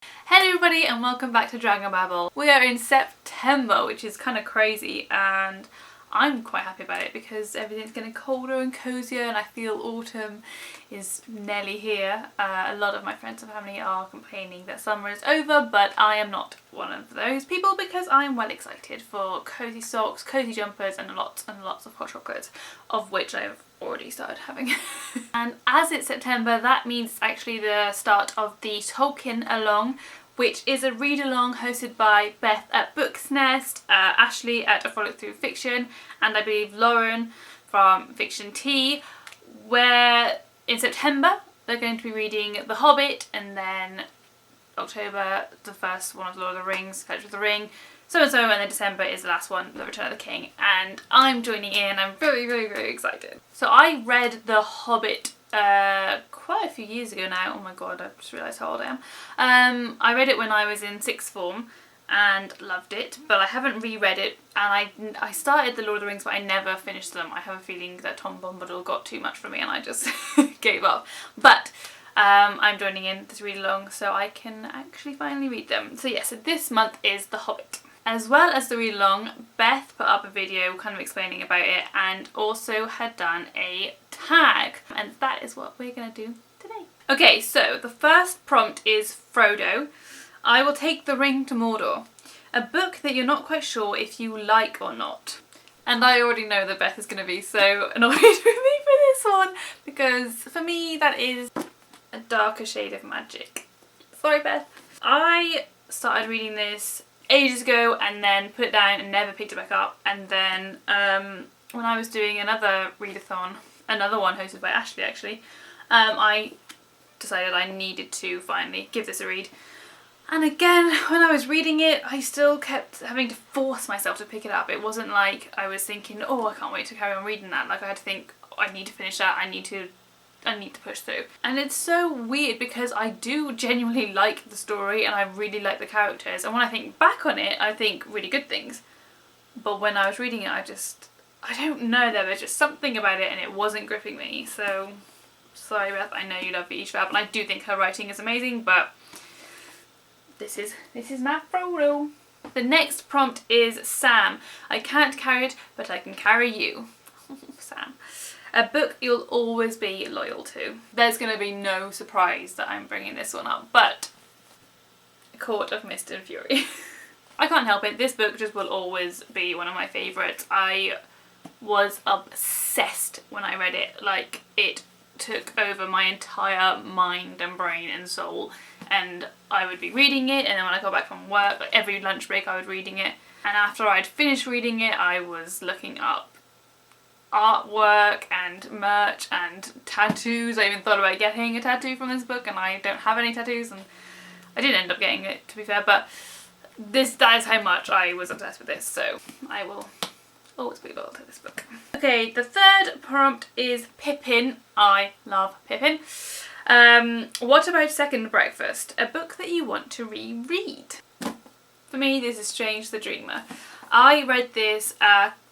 Hello everybody and welcome back to Dragon Babble. We are in September, which is kind of crazy, and I'm quite happy about it because everything's getting colder and cozier and I feel autumn is nearly here. A lot of my friends and family are complaining that summer is over, but I am not one of those people because I am well excited for cozy socks, cozy jumpers and lots of hot chocolate, of which I've already started having. And as it's September, that means it's actually the start of the Tolkien Along, which is a read-along hosted by Beth at Booksnest, Ashleigh at A Frolic Through Fiction, and I believe Lauren from FictionTea, where in September they're going to be reading The Hobbit, and then October the first one of Lord of the Rings, Fellowship of the Ring, so and then December is the last one, The Return of the King, and I'm joining in. I'm very excited. So I read The Hobbit quite a few years ago now. Oh my god, I just realised how old I am. I read it when I was in sixth form and loved it, but I haven't reread it, and I started The Lord of the Rings but I never finished them. I have a feeling that Tom Bombadil got too much for me and I just gave up. But I'm joining in this read along so I can actually finally read them. So yeah, so this month is The Hobbit. As well as the read along, Beth put up a video kind of explaining about it and also had done a tag, and that is what we're going to do today. Okay, so the first prompt is Frodo. I will take the ring to Mordor. A book that you're not quite sure if you like or not. And I already know that Beth is going to be so annoyed with me for this one because for me that is a darker shade of magic. Sorry Beth. I started reading this ages ago and then put it down and never picked it back up, and then when I was doing another readathon, another one hosted by Ashleigh actually, I decided I needed to finally give this a read. And again, when I was reading it, I still kept having to force myself to pick it up. It wasn't like I was thinking, oh, I can't wait to carry on reading that. Like I had to think, oh, I need to finish that, I need to push through. And it's so weird because I do genuinely like the story and I really like the characters, and when I think back on it I think really good things, but when I was reading it I don't know, there was just something about it and it wasn't gripping me. So sorry Beth, I know you love Beach Fab and I do think her writing is amazing, but this is my Frodo. The next prompt is Sam. I can't carry it but I can carry you. Sam. A book you'll always be loyal to. There's going to be no surprise that I'm bringing this one up, but Court of Mist and Fury. I can't help it, this book just will always be one of my favourites. I was obsessed when I read it, like it took over my entire mind and brain and soul, and I would be reading it, and then when I got back from work, like every lunch break I was reading it, and after I'd finished reading it I was looking up artwork and merch and tattoos. I even thought about getting a tattoo from this book and I don't have any tattoos, and I didn't end up getting it to be fair, but that is how much I was obsessed with this, so I will always be loyal to this book. Okay, the third prompt is Pippin. I love Pippin. What about Second Breakfast? A book that you want to reread. For me this is Strange the Dreamer. I read this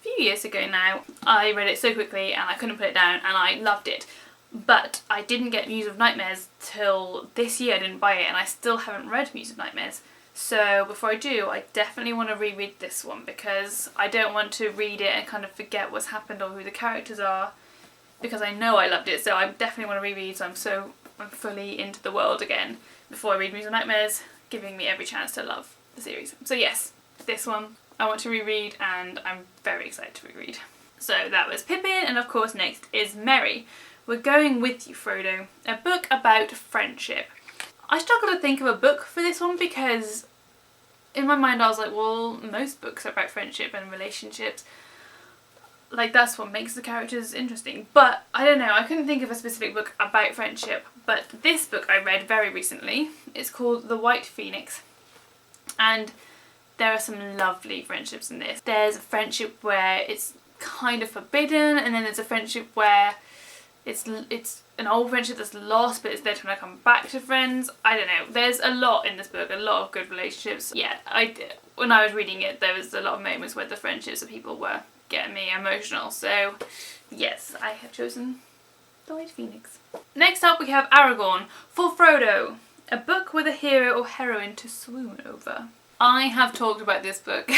few years ago now. I read it so quickly and I couldn't put it down and I loved it, but I didn't get Muse of Nightmares till this year. I didn't buy it and I still haven't read Muse of Nightmares, so before I do I definitely want to reread this one because I don't want to read it and kind of forget what's happened or who the characters are, because I know I loved it, so I definitely want to reread, so I'm fully into the world again before I read Muse of Nightmares, giving me every chance to love the series. So yes, this one I want to reread and I'm very excited to reread. So that was Pippin, and of course next is Merry. We're Going With You, Frodo. A book about friendship. I struggled to think of a book for this one because in my mind I was like, well, most books are about friendship and relationships. Like that's what makes the characters interesting. But I don't know, I couldn't think of a specific book about friendship. But this book I read very recently. It's called The White Phoenix. And there are some lovely friendships in this. There's a friendship where it's kind of forbidden, and then there's a friendship where it's an old friendship that's lost but it's there trying to come back to friends. I don't know, there's a lot in this book, a lot of good relationships. Yeah, when I was reading it there was a lot of moments where the friendships of people were getting me emotional, so yes, I have chosen The White Phoenix. Next up we have Aragorn, for Frodo. A book with a hero or heroine to swoon over. I have talked about this book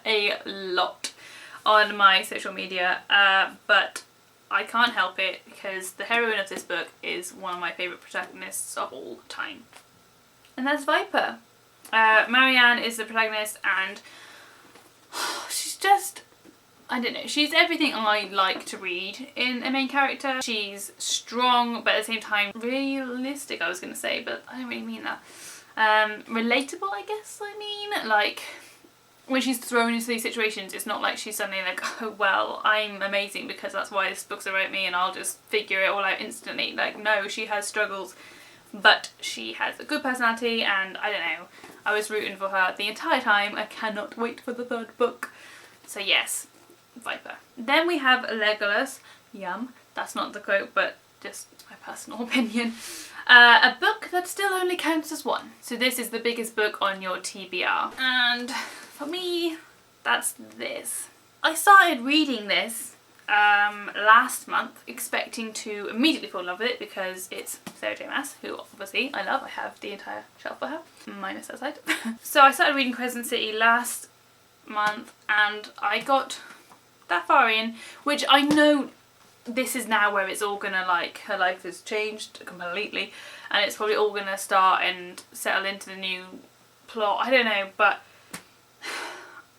a lot on my social media, but I can't help it because the heroine of this book is one of my favourite protagonists of all time. And that's Viper. Marianne is the protagonist, and she's just, I don't know, she's everything I like to read in a main character. She's strong, but at the same time realistic, I was going to say, but I don't really mean that. Relatable, I guess I mean. Like, when she's thrown into these situations, it's not like she's suddenly like, oh well, I'm amazing because that's why this book's about me and I'll just figure it all out instantly. Like, no, she has struggles, but she has a good personality, and I don't know, I was rooting for her the entire time. I cannot wait for the third book. So yes, Viper. Then we have Legolas. Yum. That's not the quote, but just my personal opinion. A book that still only counts as one. So this is the biggest book on your TBR. And for me, that's this. I started reading this last month, expecting to immediately fall in love with it because it's Sarah J Maas, who obviously I love. I have the entire shelf for her, minus that side. So I started reading Crescent City last month, and I got that far in, which I know this is now where it's all gonna, like, her life has changed completely and it's probably all gonna start and settle into the new plot. I don't know, but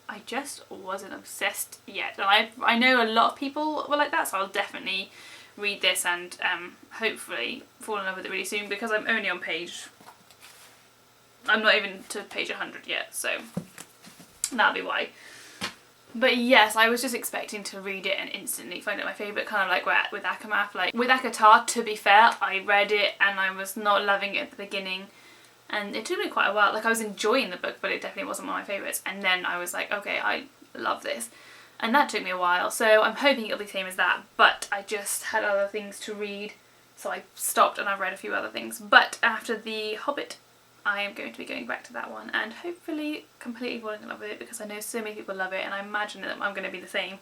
I just wasn't obsessed yet, and I know a lot of people were like that, so I'll definitely read this and hopefully fall in love with it really soon, because I'm only on page, I'm not even to page 100 yet, so that'll be why. But yes, I was just expecting to read it and instantly find it my favourite, kind of like with Akamath. Like with Akatar, to be fair, I read it and I was not loving it at the beginning, and it took me quite a while. Like, I was enjoying the book, but it definitely wasn't one of my favourites, and then I was like, okay, I love this, and that took me a while. So I'm hoping it'll be the same as that, but I just had other things to read, so I stopped and I've read a few other things. But after The Hobbit, I am going to be going back to that one and hopefully completely falling in love with it, because I know so many people love it and I imagine that I'm going to be the same.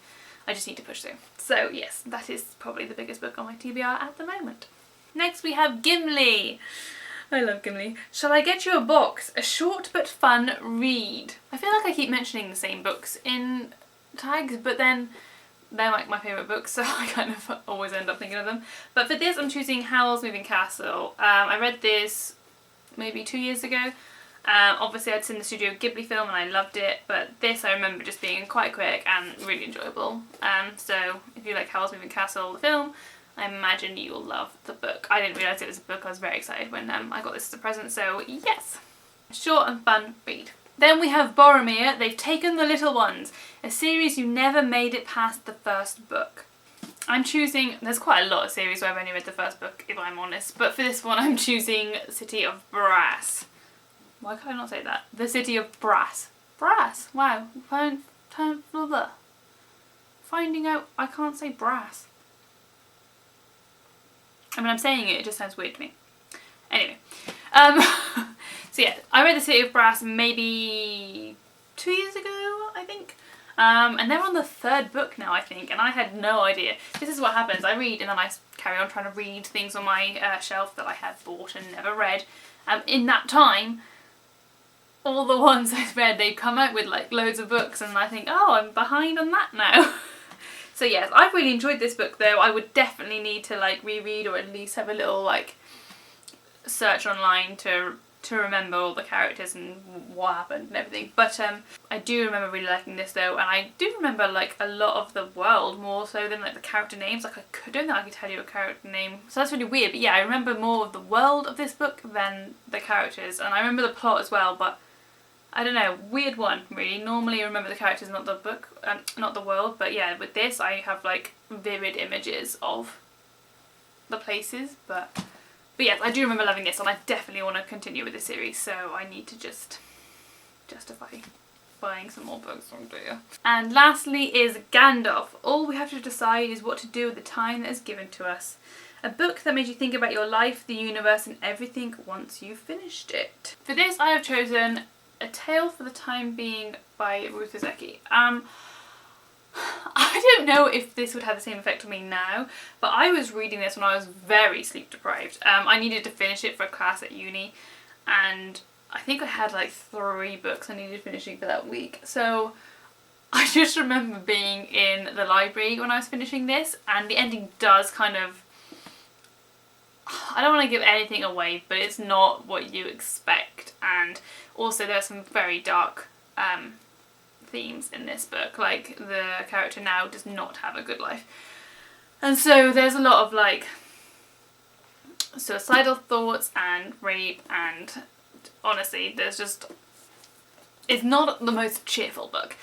I just need to push through. So yes, that is probably the biggest book on my TBR at the moment. Next we have Gimli. I love Gimli. Shall I Get You a Box? A short but fun read. I feel like I keep mentioning the same books in tags, but then they're like my favourite books, so I kind of always end up thinking of them. But for this I'm choosing Howl's Moving Castle. I read this maybe 2 years ago. Obviously I'd seen the Studio Ghibli film and I loved it, but this I remember just being quite quick and really enjoyable. So if you like Howl's Moving Castle, the film, I imagine you'll love the book. I didn't realise it was a book. I was very excited when I got this as a present, so yes. Short and fun read. Then we have Boromir, They've Taken the Little Ones, a series you never made it past the first book. I'm choosing, there's quite a lot of series where I've only read the first book, if I'm honest, but for this one I'm choosing City of Brass. Why can't I not say that? The City of Brass. Brass! Wow. Finding out I can't say brass. I mean, I'm saying it, it just sounds weird to me. Anyway. So yeah, I read The City of Brass maybe 2 years ago, I think. And they're on the third book now, I think, and I had no idea. This is what happens. I read and then I carry on trying to read things on my shelf that I have bought and never read. In that time, all the ones I've read, they've come out with like loads of books and I think, oh, I'm behind on that now. So yes, I've really enjoyed this book though. I would definitely need to like reread, or at least have a little like search online to remember all the characters and what happened and everything. But I do remember really liking this though, and I do remember like a lot of the world more so than like the character names. Like I don't think I could tell you a character name, so that's really weird. But yeah, I remember more of the world of this book than the characters, and I remember the plot as well, but I don't know, weird one really. Normally I remember the characters, not the book, not the world, but yeah, with this I have like vivid images of the places, but yes, I do remember loving this and I definitely want to continue with the series, so I need to just justify buying some more books from there. And lastly is Gandalf. All we have to decide is what to do with the time that is given to us. A book that made you think about your life, the universe and everything once you've finished it. For this I have chosen A Tale for the Time Being by Ruth Ozeki. I don't know if this would have the same effect on me now, but I was reading this when I was very sleep deprived. I needed to finish it for a class at uni, and I think I had like 3 books I needed finishing for that week. So I just remember being in the library when I was finishing this, and the ending does kind of, I don't want to give anything away, but it's not what you expect. And also there are some very dark themes in this book. Like, the character now does not have a good life. And so there's a lot of like suicidal thoughts and rape, and honestly there's just, it's not the most cheerful book,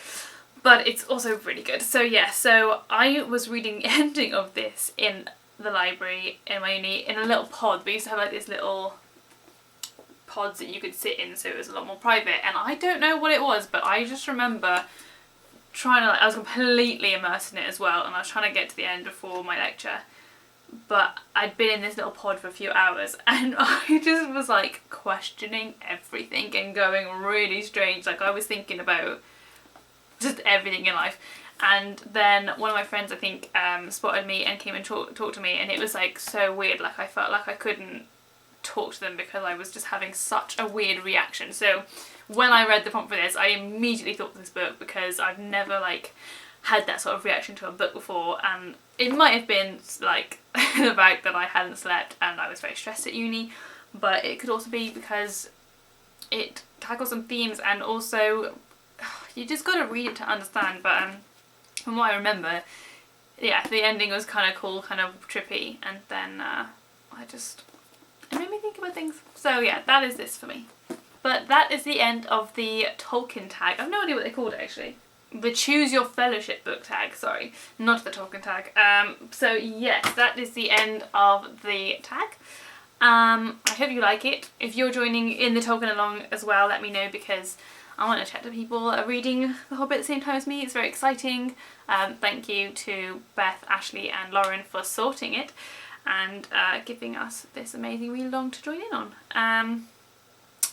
but it's also really good. So yeah, so I was reading the ending of this in the library in my uni in a little pod. We used to have like these little pods that you could sit in, so it was a lot more private, and I don't know what it was, but I just remember trying to, like, I was completely immersed in it as well, and I was trying to get to the end before my lecture, but I'd been in this little pod for a few hours, and I just was like questioning everything and going really strange. Like, I was thinking about just everything in life. And then one of my friends, I think, spotted me and came and talked to me, and it was like so weird. Like, I felt like I couldn't talk to them because I was just having such a weird reaction. So when I read the prompt for this, I immediately thought of this book, because I've never like had that sort of reaction to a book before, and it might have been like the fact that I hadn't slept and I was very stressed at uni, but it could also be because it tackles some themes, and also you just got to read it to understand. But from what I remember, yeah, the ending was kind of cool, kind of trippy, and then it made me think about things. So yeah, that is this for me. But that is the end of the Tolkien tag. I have no idea what they called it actually. The Choose Your Fellowship book tag, sorry, not the Tolkien tag. So yes, that is the end of the tag. I hope you like it. If you're joining in the Tolkien along as well, let me know, because I want to chat to people that are reading The Hobbit at the same time as me. It's very exciting. Thank you to Beth, Ashleigh and Lauren for sorting it and giving us this amazing read along to join in on.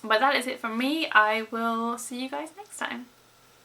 But that is it from me. I will see you guys next time.